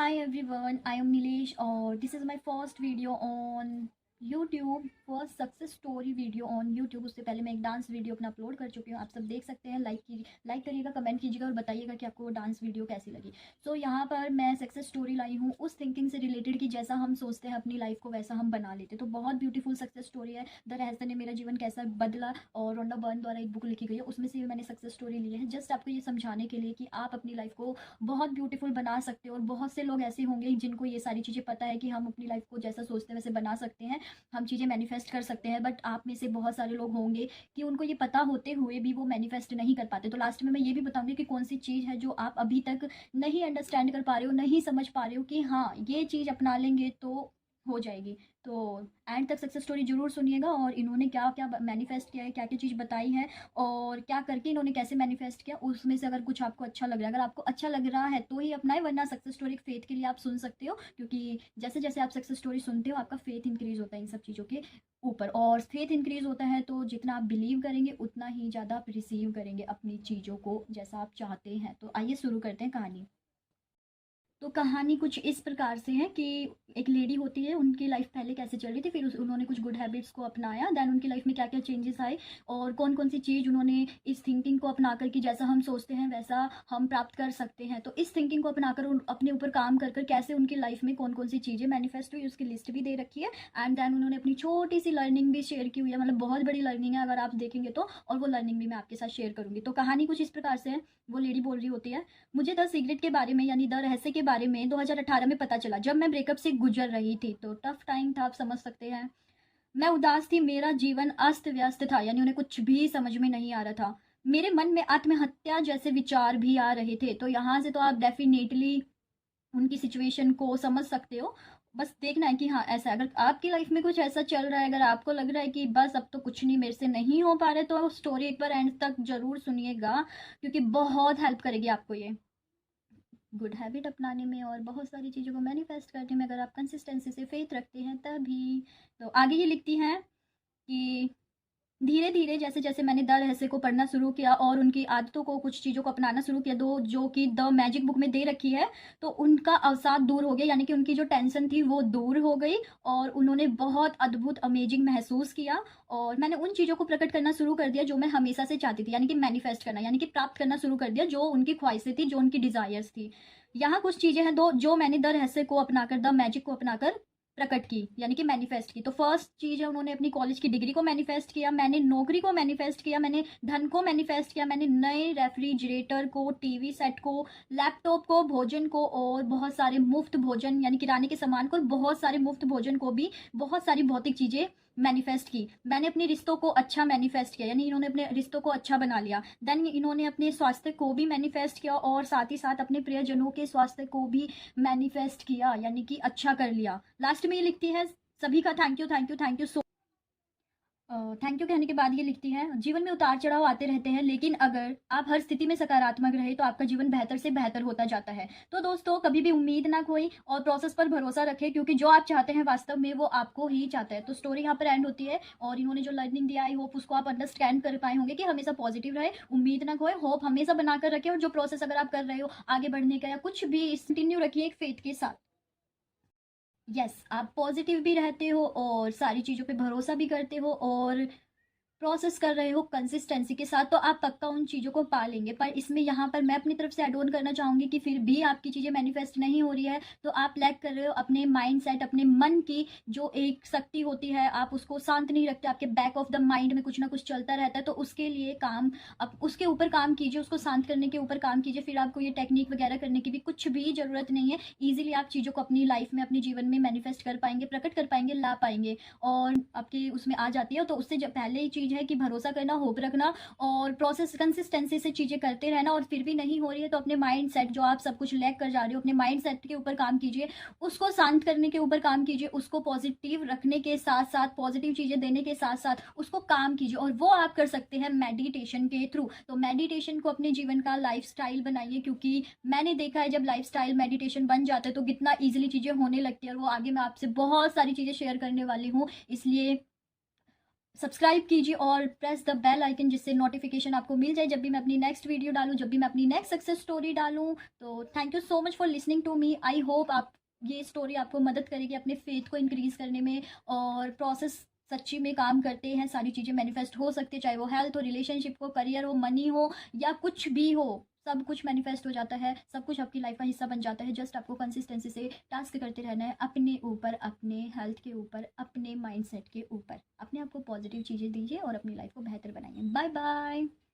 Hi everyone, I am Nilesh और this is my first video on YouTube, first success story video on YouTube। उससे पहले मैं एक dance video अपना upload कर चुकी हूँ, आप सब देख सकते हैं। लाइक करिएगा, कमेंट कीजिएगा और बताइएगा कि आपको डांस वीडियो कैसी लगी। सो यहाँ पर मैं सक्सेस स्टोरी लाई हूँ उस थिंकिंग से रिलेटेड कि जैसा हम सोचते हैं अपनी लाइफ को वैसा हम बना लेते। तो बहुत ब्यूटीफुल सक्सेस स्टोरी है, द रहस्य ने मेरा जीवन कैसा बदला, और रोंडा बर्न द्वारा एक बुक लिखी गई है, उसमें से मैंने सक्सेस स्टोरी ली है जस्ट आपको ये समझाने के लिए कि आप अपनी लाइफ को बहुत ब्यूटीफुल बना सकते हो। और बहुत से लोग ऐसे होंगे जिनको ये सारी चीज़ें पता है कि हम अपनी लाइफ को जैसा सोचते हैं वैसे बना सकते हैं, हम चीज़ें मैनिफेस्ट कर सकते हैं। बट आप में से बहुत सारे लोग होंगे कि उनको ये पता होते हुए भी वो मैनिफेस्ट नहीं कर पाते। तो लास्ट में मैं ये भी बताऊंगी कि कौन सी चीज़ है जो आप अभी तक नहीं अंडरस्टैंड कर पा रहे हो, नहीं समझ पा रहे हो कि हाँ ये चीज़ अपना लेंगे तो हो जाएगी। तो एंड तक सक्सेस स्टोरी जरूर सुनिएगा और इन्होंने क्या क्या मैनिफेस्ट किया है, क्या क्या चीज़ बताई है और क्या करके इन्होंने कैसे मैनिफेस्ट किया, उसमें से अगर कुछ आपको अच्छा लग रहा है, अगर आपको अच्छा लग रहा है तो ही अपनाए, वरना सक्सेस स्टोरी फेथ के लिए आप सुन सकते हो। क्योंकि जैसे जैसे आप सक्सेस स्टोरी सुनते हो आपका फेथ इंक्रीज होता है इन सब चीज़ों के ऊपर, और फेथ इंक्रीज होता है तो जितना आप बिलीव करेंगे उतना ही ज़्यादा आप रिसीव करेंगे अपनी चीज़ों को जैसा आप चाहते हैं। तो आइए शुरू करते हैं कहानी। तो कहानी कुछ इस प्रकार से है कि एक लेडी होती है, उनकी लाइफ पहले कैसे चल रही थी, फिर उन्होंने कुछ गुड हैबिट्स को अपनाया, देन उनकी लाइफ में क्या क्या चेंजेस आए और कौन कौन सी चीज़ उन्होंने इस थिंकिंग को अपनाकर कि जैसा हम सोचते हैं वैसा हम प्राप्त कर सकते हैं। तो इस थिंकिंग को अपनाकर अपने ऊपर काम कर कर कैसे उनकी लाइफ में कौन कौन सी चीज़ें मैनिफेस्ट हुई उसकी लिस्ट भी दे रखी है। एंड देन उन्होंने अपनी छोटी सी लर्निंग भी शेयर की हुई है, मतलब बहुत बड़ी लर्निंग है अगर आप देखेंगे तो, और वो लर्निंग भी मैं आपके साथ शेयर करूँगी। तो कहानी कुछ इस प्रकार से है। वो लेडी बोल रही होती है, मुझे द सीक्रेट के बारे में यानी द रहस्य के बारे में 2018 में पता चला जब मैं ब्रेकअप से गुजर रही थी। तो टफ टाइम था, आप समझ सकते हैं। मैं उदास थी, मेरा जीवन अस्त व्यस्त था, यानी उन्हें कुछ भी समझ में नहीं आ रहा था। मेरे मन में आत्महत्या जैसे विचार भी आ रहे थे। तो यहाँ से तो आप डेफिनेटली उनकी सिचुएशन को समझ सकते हो। बस देखना है कि हाँ ऐसा है। अगर आपकी लाइफ में कुछ ऐसा चल रहा है, अगर आपको लग रहा है कि बस अब तो कुछ नहीं मेरे से नहीं हो पा रहा है, तो स्टोरी एक बार एंड तक जरूर सुनिएगा क्योंकि बहुत हेल्प करेगी आपको ये गुड हैबिट अपनाने में और बहुत सारी चीज़ों को मैनिफेस्ट करने में, अगर आप कंसिस्टेंसी से फेथ रखते हैं तभी। तो आगे ये लिखती हैं कि धीरे धीरे जैसे जैसे मैंने द रहस्य को पढ़ना शुरू किया और उनकी आदतों को, कुछ चीज़ों को अपनाना शुरू किया, दो जो कि द मैजिक बुक में दे रखी है, तो उनका अवसाद दूर हो गया, यानी कि उनकी जो टेंशन थी वो दूर हो गई और उन्होंने बहुत अद्भुत अमेजिंग महसूस किया। और मैंने उन चीज़ों को प्रकट करना शुरू कर दिया जो मैं हमेशा से चाहती थी, यानी कि मैनिफेस्ट करना, यानी कि प्राप्त करना शुरू कर दिया जो उनकी ख्वाहिशें थी, जो उनकी डिजायर्स थी। यहाँ कुछ चीज़ें हैं दो जो मैंने द रहस्य को अपनाकर, द मैजिक को अपनाकर प्रकट की, यानी कि मैनिफेस्ट की। तो फर्स्ट चीज़ है, उन्होंने अपनी कॉलेज की डिग्री को मैनिफेस्ट किया, मैंने नौकरी को मैनिफेस्ट किया, मैंने धन को मैनिफेस्ट किया, मैंने नए रेफ्रिजरेटर को, टीवी सेट को, लैपटॉप को, भोजन को और बहुत सारे मुफ्त भोजन यानी किराने के सामान को, बहुत सारे मुफ्त भोजन को भी, बहुत सारी भौतिक चीज़ें मैनिफेस्ट की। मैंने अपने रिश्तों को अच्छा मैनिफेस्ट किया, यानी इन्होंने अपने रिश्तों को अच्छा बना लिया। देन इन्होंने अपने स्वास्थ्य को भी मैनिफेस्ट किया और साथ ही साथ अपने प्रियजनों के स्वास्थ्य को भी मैनिफेस्ट किया, यानी कि अच्छा कर लिया। लास्ट में ये लिखती है, सभी का thank you thank you thank you so thank you कहने के बाद ये लिखती है, जीवन में उतार चढ़ाव आते रहते हैं लेकिन अगर आप हर स्थिति में सकारात्मक रहे तो आपका जीवन बेहतर से बेहतर होता जाता है। तो दोस्तों कभी भी उम्मीद ना खोई और प्रोसेस पर भरोसा रखें, क्योंकि जो आप चाहते हैं वास्तव में वो आपको ही चाहता है। तो स्टोरी यहाँ पर एंड होती है और इन्होंने जो लर्निंग दिया, आई होप उसको आप अंडरस्टैंड कर पाए होंगे कि हमेशा पॉजिटिव रहे, उम्मीद ना खोए, होप हमेशा बनाकर रखें, और जो प्रोसेस अगर आप कर रहे हो आगे बढ़ने का या कुछ भी, कंटिन्यू रखिए एक फेथ के साथ। यस आप पॉजिटिव भी रहते हो और सारी चीज़ों पे भरोसा भी करते हो और प्रोसेस कर रहे हो कंसिस्टेंसी के साथ, तो आप पक्का उन चीज़ों को पा लेंगे। पर इसमें यहाँ पर मैं अपनी तरफ से एड ऑन करना चाहूँगी कि फिर भी आपकी चीज़ें मैनिफेस्ट नहीं हो रही है तो आप लैक कर रहे हो अपने माइंड सेट, अपने मन की जो एक शक्ति होती है, आप उसको शांत नहीं रखते, आपके बैक ऑफ द माइंड में कुछ ना कुछ चलता रहता है। तो उसके लिए काम, अब उसके ऊपर काम कीजिए, उसको शांत करने के ऊपर काम कीजिए। फिर आपको ये टेक्निक वगैरह करने की भी कुछ भी ज़रूरत नहीं है, ईजिली आप चीज़ों को अपनी लाइफ में, अपने जीवन में मैनिफेस्ट कर पाएंगे, प्रकट कर पाएंगे, ला पाएंगे और आपके उसमें आ जाती है। तो उससे जब पहले ही चीज़ है कि भरोसा करना, होप रखना और प्रोसेस कंसिस्टेंसी से चीज़ें करते रहना। और फिर भी नहीं हो रही है तो अपने माइंड सेट, जो आप सब कुछ लैक कर जा रहे हो, अपने माइंड सेट के ऊपर काम कीजिए, उसको शांत करने के ऊपर काम कीजिए, उसको पॉजिटिव रखने के साथ साथ, पॉजिटिव चीज़ें देने के साथ साथ उसको काम कीजिए। और वो आप कर सकते हैं मेडिटेशन के थ्रू। तो मेडिटेशन को अपने जीवन का लाइफस्टाइल बनाइए, क्योंकि मैंने देखा है जब लाइफस्टाइल मेडिटेशन बन जाता है तो कितना ईजिली चीज़ें होने लगती है। और वो आगे मैं आपसे बहुत सारी चीज़ें शेयर करने वाली हूँ, इसलिए सब्सक्राइब कीजिए और प्रेस द बेल आइकन, जिससे नोटिफिकेशन आपको मिल जाए जब भी मैं अपनी नेक्स्ट वीडियो डालूँ, जब भी मैं अपनी नेक्स्ट सक्सेस स्टोरी डालूँ। तो thank you so much for listening to me. I hope आप ये स्टोरी आपको मदद करेगी अपने फेथ को इंक्रीज़ करने में, और प्रोसेस सच्ची में काम करते हैं, सारी चीज़ें मैनिफेस्ट हो सकती है, चाहे वो हेल्थ हो, रिलेशनशिप हो, करियर हो, मनी हो, या कुछ भी हो। सब कुछ मैनिफेस्ट हो जाता है, सब कुछ आपकी लाइफ का हिस्सा बन जाता है। जस्ट आपको कंसिस्टेंसी से टास्क करते रहना है, अपने ऊपर, अपने हेल्थ के ऊपर, अपने माइंडसेट के ऊपर। अपने आप को पॉजिटिव चीज़ें दीजिए और अपनी लाइफ को बेहतर बनाइए। Bye bye.